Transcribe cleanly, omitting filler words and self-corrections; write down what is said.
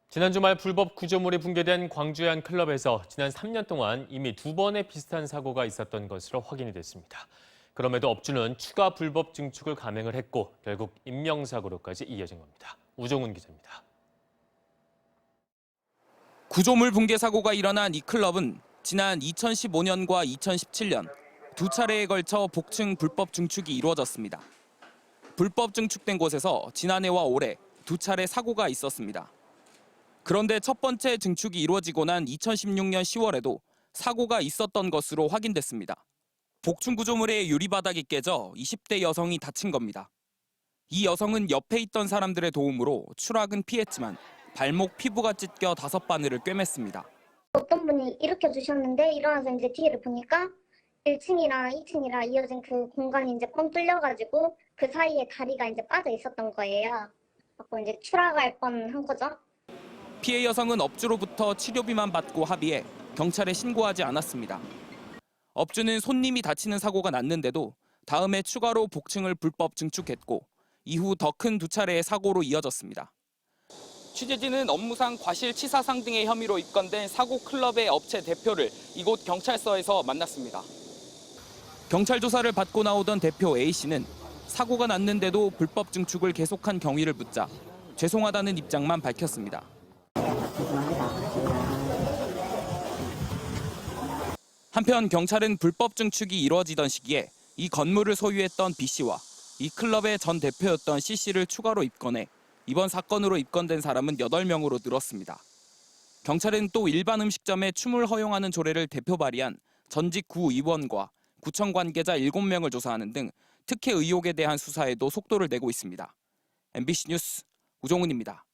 지난 주말 불법 구조물이 붕괴된 광주의 한 클럽에서 지난 3년 동안 이미 2번의 비슷한 사고가 있었던 것으로 확인이 됐습니다. 그럼에도 업주는 추가 불법 증축을 감행을 했고 결국 인명사고로까지 이어진 겁니다. 우종훈 기자입니다. 구조물 붕괴 사고가 일어난 이 클럽은 지난 2015년과 2017년 두 차례에 걸쳐 복층 불법 증축이 이루어졌습니다. 불법 증축된 곳에서 지난해와 올해 두 차례 사고가 있었습니다. 그런데 첫 번째 증축이 이루어지고 난 2016년 10월에도 사고가 있었던 것으로 확인됐습니다. 복층 구조물의 유리바닥이 깨져 20대 여성이 다친 겁니다. 이 여성은 옆에 있던 사람들의 도움으로 추락은 피했지만 발목 피부가 찢겨 5바늘을 꿰맸습니다. 어떤 분이 일으켜 주셨는데 일어나서 이제 뒤를 보니까 1층이랑 2층이랑 이어진 그 공간이 이제 뻥 뚫려가지고 그 사이에 다리가 이제 빠져 있었던 거예요. 그래서 이제 추락할 뻔한 거죠. 피해 여성은 업주로부터 치료비만 받고 합의해 경찰에 신고하지 않았습니다. 업주는 손님이 다치는 사고가 났는데도 다음에 추가로 복층을 불법 증축했고 이후 더 큰 두 차례의 사고로 이어졌습니다. 취재진은 업무상 과실치사상 등의 혐의로 입건된 사고 클럽의 업체 대표를 이곳 경찰서에서 만났습니다. 경찰 조사를 받고 나오던 대표 A씨는 사고가 났는데도 불법 증축을 계속한 경위를 묻자 죄송하다는 입장만 밝혔습니다. 한편 경찰은 불법 증축이 이루어지던 시기에 이 건물을 소유했던 B씨와 이 클럽의 전 대표였던 C씨를 추가로 입건해 이번 사건으로 입건된 사람은 8명으로 늘었습니다. 경찰은 또 일반 음식점에 춤을 허용하는 조례를 대표 발의한 전직 구의원과 구청 관계자 7명을 조사하는 등 특혜 의혹에 대한 수사에도 속도를 내고 있습니다. MBC 뉴스 우종훈입니다.